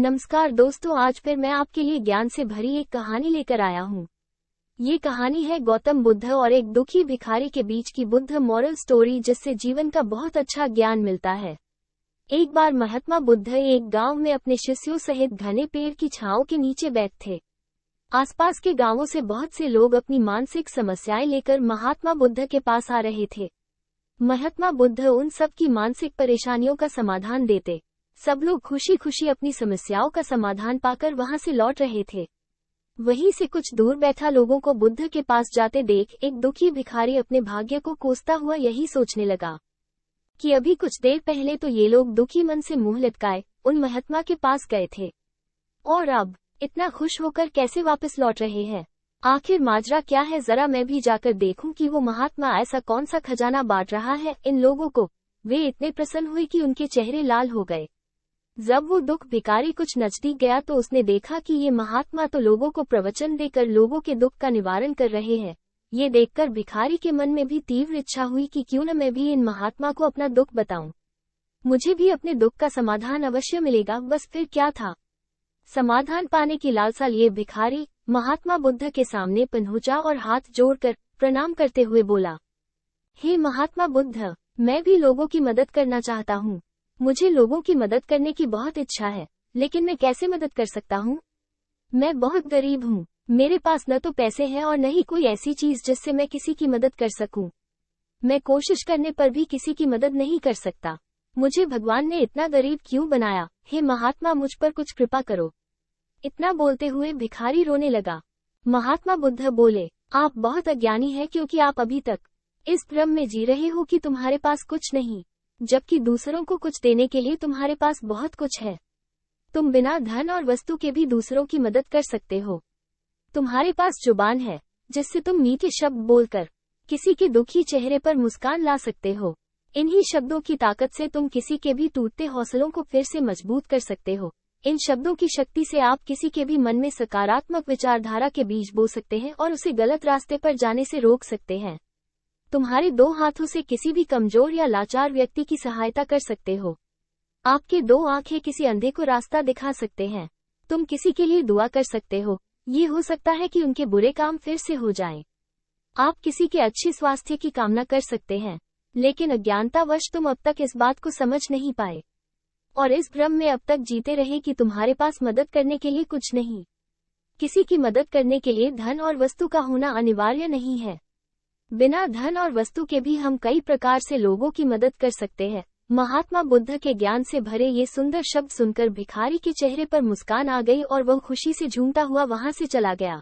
नमस्कार दोस्तों, आज फिर मैं आपके लिए ज्ञान से भरी एक कहानी लेकर आया हूँ। ये कहानी है गौतम बुद्ध और एक दुखी भिखारी के बीच की बुद्ध मॉरल स्टोरी, जिससे जीवन का बहुत अच्छा ज्ञान मिलता है। एक बार महात्मा बुद्ध एक गांव में अपने शिष्यों सहित घने पेड़ की छांव के नीचे बैठे थे। आसपास के गांवों से बहुत से लोग अपनी मानसिक समस्याएं लेकर महात्मा बुद्ध के पास आ रहे थे। महात्मा बुद्ध उन सब की मानसिक परेशानियों का समाधान देते। सब लोग खुशी खुशी अपनी समस्याओं का समाधान पाकर वहां से लौट रहे थे। वहीं से कुछ दूर बैठा लोगों को बुद्ध के पास जाते देख एक दुखी भिखारी अपने भाग्य को कोसता हुआ यही सोचने लगा कि अभी कुछ देर पहले तो ये लोग दुखी मन से मुंह लटकाए उन महात्मा के पास गए थे, और अब इतना खुश होकर कैसे वापस लौट रहे हैं। आखिर माजरा क्या है, जरा मैं भी जाकर देखूं कि वो महात्मा ऐसा कौन सा खजाना बांट रहा है इन लोगों को। वे इतने प्रसन्न हुए कि उनके चेहरे लाल हो गए। जब वो दुख भिखारी कुछ नजदीक गया तो उसने देखा कि ये महात्मा तो लोगों को प्रवचन देकर लोगों के दुख का निवारण कर रहे हैं। ये देखकर भिखारी के मन में भी तीव्र इच्छा हुई कि क्यों न मैं भी इन महात्मा को अपना दुख बताऊं। मुझे भी अपने दुख का समाधान अवश्य मिलेगा। बस फिर क्या था, समाधान पाने की लालसा लिए भिखारी महात्मा बुद्ध के सामने पहुंचा और हाथ जोड़कर प्रणाम करते हुए बोला, हे महात्मा बुद्ध, मैं भी लोगों की मदद करना चाहता हूँ। मुझे लोगों की मदद करने की बहुत इच्छा है, लेकिन मैं कैसे मदद कर सकता हूँ? मैं बहुत गरीब हूँ। मेरे पास न तो पैसे हैं और न ही कोई ऐसी चीज जिससे मैं किसी की मदद कर सकूं। मैं कोशिश करने पर भी किसी की मदद नहीं कर सकता। मुझे भगवान ने इतना गरीब क्यों बनाया? हे महात्मा, मुझ पर कुछ कृपा करो। इतना बोलते हुए भिखारी रोने लगा। महात्मा बुद्ध बोले, आप बहुत अज्ञानी हैं, क्योंकि आप अभी तक इस भ्रम में जी रहे हो कि तुम्हारे पास कुछ नहीं, जबकि दूसरों को कुछ देने के लिए तुम्हारे पास बहुत कुछ है। तुम बिना धन और वस्तु के भी दूसरों की मदद कर सकते हो। तुम्हारे पास जुबान है जिससे तुम मीठे शब्द बोलकर किसी के दुखी चेहरे पर मुस्कान ला सकते हो। इन्हीं शब्दों की ताकत से तुम किसी के भी टूटते हौसलों को फिर से मजबूत कर सकते हो। इन शब्दों की शक्ति से आप किसी के भी मन में सकारात्मक विचारधारा के बीज बो सकते हैं और उसे गलत रास्ते पर जाने से रोक सकते हैं। तुम्हारे दो हाथों से किसी भी कमजोर या लाचार व्यक्ति की सहायता कर सकते हो। आपके दो आंखें किसी अंधे को रास्ता दिखा सकते हैं। तुम किसी के लिए दुआ कर सकते हो। ये हो सकता है कि उनके बुरे काम फिर से हो जाएं। आप किसी के अच्छे स्वास्थ्य की कामना कर सकते हैं, लेकिन अज्ञानतावश तुम अब तक इस बात को समझ नहीं पाए और इस भ्रम में अब तक जीते रहे कि तुम्हारे पास मदद करने के लिए कुछ नहीं। किसी की मदद करने के लिए धन और वस्तु का होना अनिवार्य नहीं है। बिना धन और वस्तु के भी हम कई प्रकार से लोगों की मदद कर सकते हैं। महात्मा बुद्ध के ज्ञान से भरे ये सुंदर शब्द सुनकर भिखारी के चेहरे पर मुस्कान आ गई और वह खुशी से झूमता हुआ वहां से चला गया।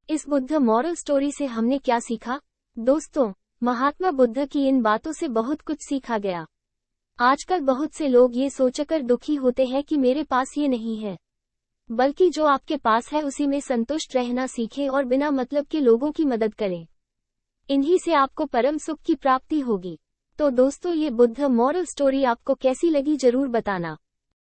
इस बुद्ध मॉरल स्टोरी से हमने क्या सीखा? दोस्तों, महात्मा बुद्ध की इन बातों से बहुत कुछ सीखा गया। आजकल बहुत से लोग ये सोचकर दुखी होते हैं कि मेरे पास ये नहीं है, बल्कि जो आपके पास है उसी में संतुष्ट रहना सीखें और बिना मतलब के लोगों की मदद करें। इन्हीं से आपको परम सुख की प्राप्ति होगी। तो दोस्तों, ये बुद्ध मॉरल स्टोरी आपको कैसी लगी जरूर बताना।